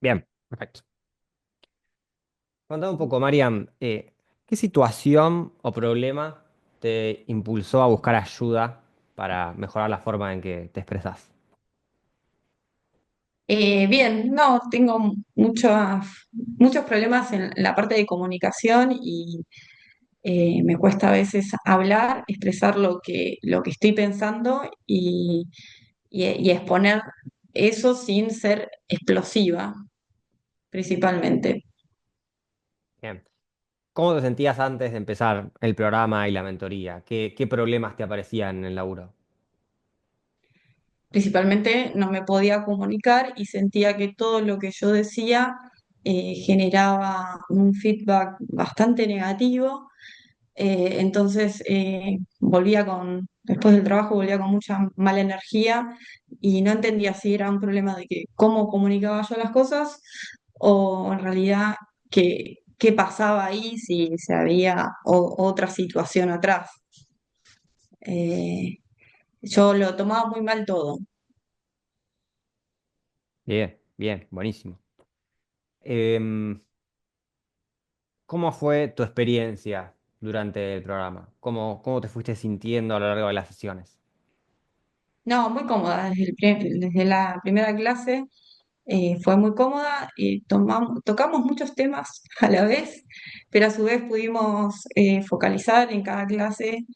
Bien, perfecto. Contame un poco, Mariam, ¿qué situación o problema te impulsó a buscar ayuda para mejorar la forma en que te expresas? Bien, no, tengo muchos problemas en la parte de comunicación y me cuesta a veces hablar, expresar lo que estoy pensando y exponer eso sin ser explosiva, principalmente. Bien. ¿Cómo te sentías antes de empezar el programa y la mentoría? ¿Qué problemas te aparecían en el laburo? Principalmente no me podía comunicar y sentía que todo lo que yo decía generaba un feedback bastante negativo. Entonces después del trabajo volvía con mucha mala energía y no entendía si era un problema de que cómo comunicaba yo las cosas o en realidad qué pasaba ahí, si había otra situación atrás. Eh, yo lo tomaba muy mal todo. Bien, bien, buenísimo. Em, ¿Cómo fue tu experiencia durante el programa? ¿Cómo te fuiste sintiendo a lo largo de las sesiones? No, muy cómoda desde la primera clase. Fue muy cómoda y tocamos muchos temas a la vez, pero a su vez pudimos focalizar en cada clase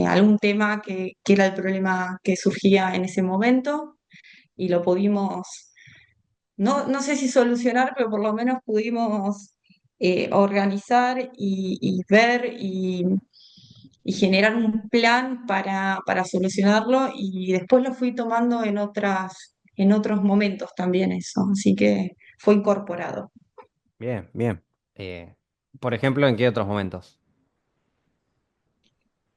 algún tema que era el problema que surgía en ese momento y lo pudimos, no sé si solucionar, pero por lo menos pudimos organizar y ver y generar un plan para solucionarlo y después lo fui tomando en otros momentos también eso, así que fue incorporado. Bien, bien. Eh, por ejemplo, ¿en qué otros momentos?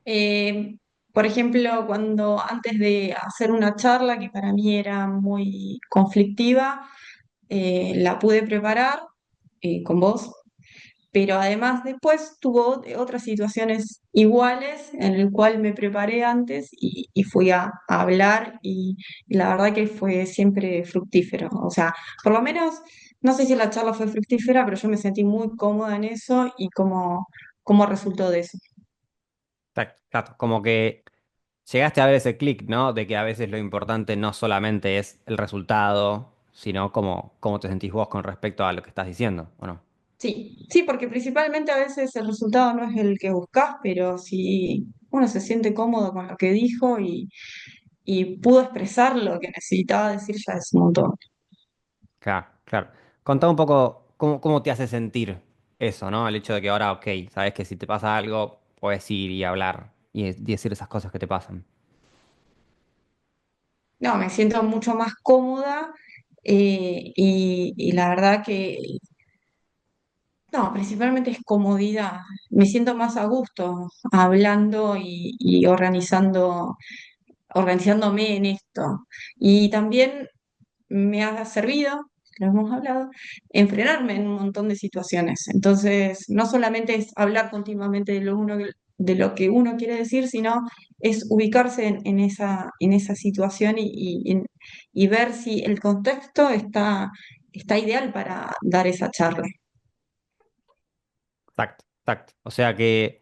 Eh, por ejemplo, cuando antes de hacer una charla que para mí era muy conflictiva, la pude preparar con vos, pero además después tuvo otras situaciones iguales en el cual me preparé antes y fui a hablar y la verdad que fue siempre fructífero. O sea, por lo menos, no sé si la charla fue fructífera, pero yo me sentí muy cómoda en eso y cómo resultó de eso. Exacto, como que llegaste a ver ese clic, ¿no? De que a veces lo importante no solamente es el resultado, sino cómo te sentís vos con respecto a lo que estás diciendo, ¿o no? Sí, sí, porque principalmente a veces el resultado no es el que buscas, pero si uno se siente cómodo con lo que dijo y pudo expresar lo que necesitaba decir, ya es un montón. Claro, claro. Contá un poco cómo te hace sentir eso, ¿no? El hecho de que ahora, ok, sabes que si te pasa algo, puedes ir y hablar y decir esas cosas que te pasan. No, me siento mucho más cómoda y la verdad que, no, principalmente es comodidad. Me siento más a gusto hablando y organizándome en esto. Y también me ha servido, lo hemos hablado, en frenarme en un montón de situaciones. Entonces, no solamente es hablar continuamente de lo que uno quiere decir, sino es ubicarse en esa situación y ver si el contexto está ideal para dar esa charla. Exacto, exacto. O sea que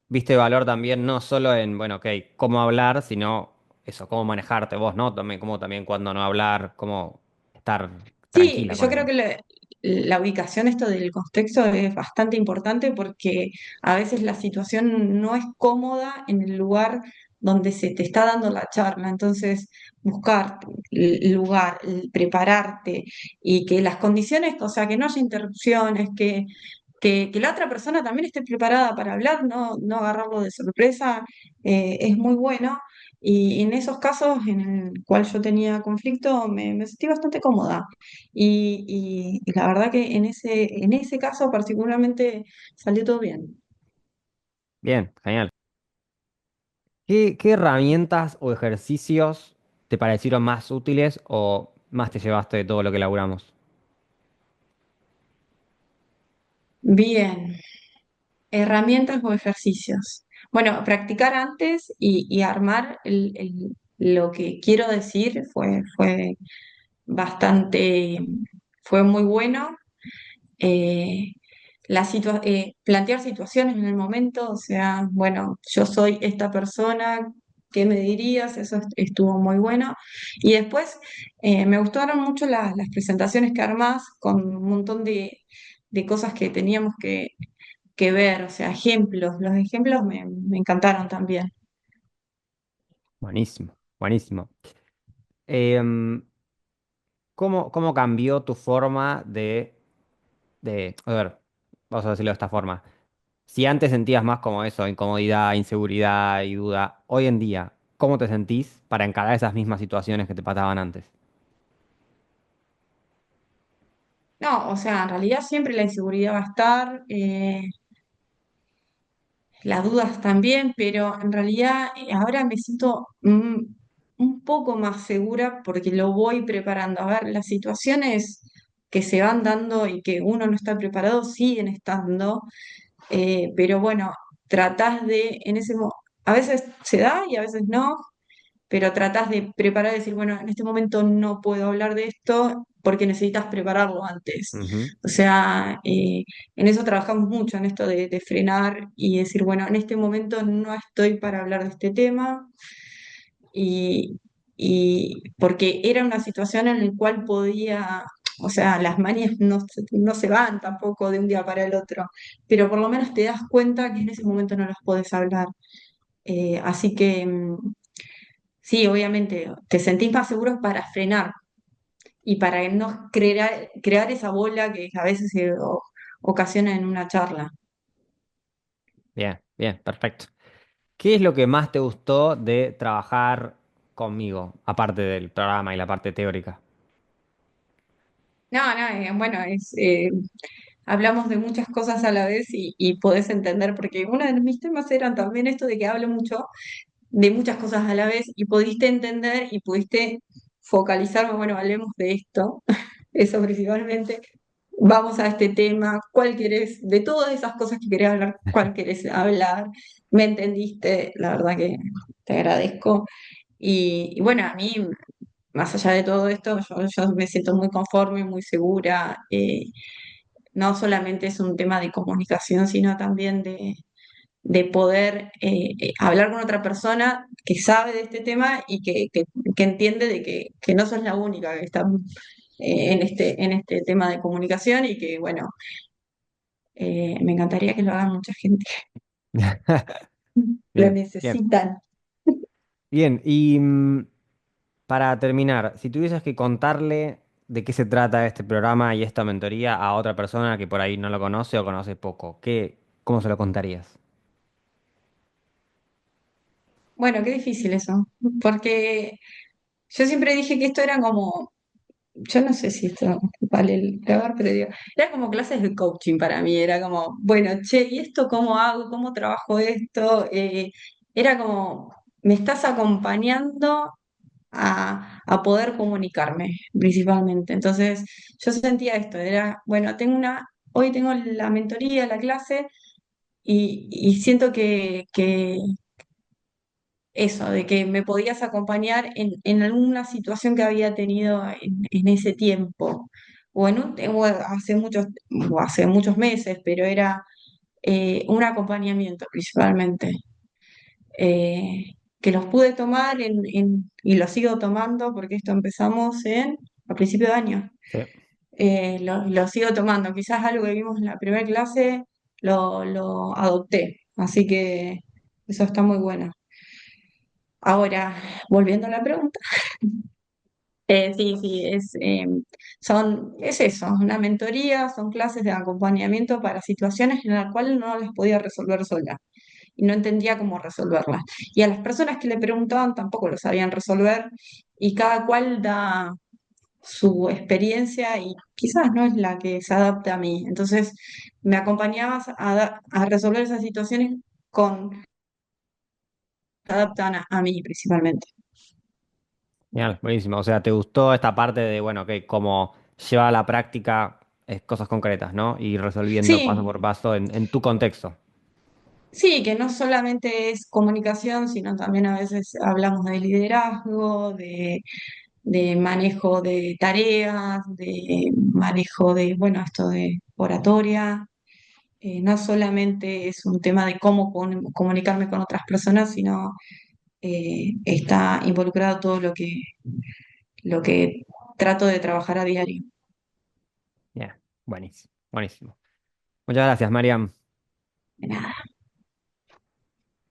viste valor también no solo en, bueno, ok, cómo hablar, sino eso, cómo manejarte vos, ¿no? También, cómo también cuándo no hablar, cómo estar Sí, tranquila yo con creo eso. que la ubicación esto del contexto es bastante importante porque a veces la situación no es cómoda en el lugar donde se te está dando la charla. Entonces, buscar el lugar, prepararte y que las condiciones, o sea, que no haya interrupciones, que la otra persona también esté preparada para hablar, no agarrarlo de sorpresa, es muy bueno. Y en esos casos en el cual yo tenía conflicto, me sentí bastante cómoda. Y la verdad que en ese caso particularmente salió todo bien. Bien, genial. ¿Qué herramientas o ejercicios te parecieron más útiles o más te llevaste de todo lo que elaboramos? Bien, herramientas o ejercicios. Bueno, practicar antes y armar lo que quiero decir fue bastante. fue muy bueno. eh, Plantear situaciones en el momento, o sea, bueno, yo soy esta persona, ¿qué me dirías? Eso estuvo muy bueno. Y después me gustaron mucho las presentaciones que armás con un montón de cosas que teníamos que ver, o sea, ejemplos. Los ejemplos me encantaron también. Buenísimo, buenísimo. Em, ¿cómo cambió tu forma a ver, vamos a decirlo de esta forma? Si antes sentías más como eso, incomodidad, inseguridad y duda, hoy en día, ¿cómo te sentís para encarar esas mismas situaciones que te pasaban antes? No, o sea, en realidad siempre la inseguridad va a estar. Las dudas también, pero en realidad ahora me siento un poco más segura porque lo voy preparando. A ver, las situaciones que se van dando y que uno no está preparado siguen estando, pero bueno, tratás de, a veces se da y a veces no, pero tratás de preparar y decir, bueno, en este momento no puedo hablar de esto porque necesitas prepararlo antes. Ujú. O sea, en eso trabajamos mucho, en esto de frenar y decir, bueno, en este momento no estoy para hablar de este tema y, y porque era una situación en la cual podía, o sea, las mañas no se van tampoco de un día para el otro, pero por lo menos te das cuenta que en ese momento no las podés hablar. Así que sí, obviamente, te sentís más seguro para frenar y para no crear esa bola que a veces ocasiona en una charla. Bien, bien, perfecto. ¿Qué es lo que más te gustó de trabajar conmigo, aparte del programa y la parte teórica? No, no, bueno, hablamos de muchas cosas a la vez y podés entender, porque uno de mis temas eran también esto de que hablo mucho de muchas cosas a la vez y pudiste entender y pudiste focalizarme, bueno, hablemos de esto, eso principalmente. Vamos a este tema, ¿cuál querés? De todas esas cosas que querés hablar, ¿cuál querés hablar? ¿Me entendiste? La verdad que te agradezco. Y bueno, a mí, más allá de todo esto, yo me siento muy conforme, muy segura. No solamente es un tema de comunicación, sino también de poder hablar con otra persona que sabe de este tema y que entiende de que no sos la única que está en este tema de comunicación y que, bueno, me encantaría que lo haga mucha gente. Lo Bien, bien. necesitan. Bien, y para terminar, si tuvieses que contarle de qué se trata este programa y esta mentoría a otra persona que por ahí no lo conoce o conoce poco, ¿cómo se lo contarías? Bueno, qué difícil eso, porque yo siempre dije que esto era como, yo no sé si esto vale el grabar, pero digo, era como clases de coaching para mí, era como, bueno, che, ¿y esto cómo hago? ¿Cómo trabajo esto? Era como, me estás acompañando a poder comunicarme, principalmente. Entonces, yo sentía esto, era, bueno, hoy tengo la mentoría, la clase, y siento que eso, de que me podías acompañar en alguna situación que había tenido en ese tiempo, o hace muchos meses, pero era un acompañamiento principalmente, que los pude tomar y los sigo tomando porque esto empezamos a principio de año. Sí. Lo sigo tomando, quizás algo que vimos en la primera clase lo adopté, así que eso está muy bueno. Ahora, volviendo a la pregunta. Sí, sí, es eso, una mentoría, son clases de acompañamiento para situaciones en las cuales no las podía resolver sola y no entendía cómo resolverlas. Y a las personas que le preguntaban tampoco lo sabían resolver y cada cual da su experiencia y quizás no es la que se adapte a mí. Entonces, me acompañabas a resolver esas situaciones que se adaptan a mí principalmente. Genial, buenísimo. O sea, ¿te gustó esta parte de, bueno, que cómo llevar a la práctica cosas concretas, ¿no? Y resolviendo paso Sí, por paso en tu contexto. sí, que no solamente es comunicación, sino también a veces hablamos de liderazgo, de manejo de tareas, de manejo de, bueno, esto de oratoria. No solamente es un tema de cómo comunicarme con otras personas, sino está involucrado todo lo que trato de trabajar a diario. Bien, buenísimo, buenísimo. Muchas gracias, Mariam. De nada.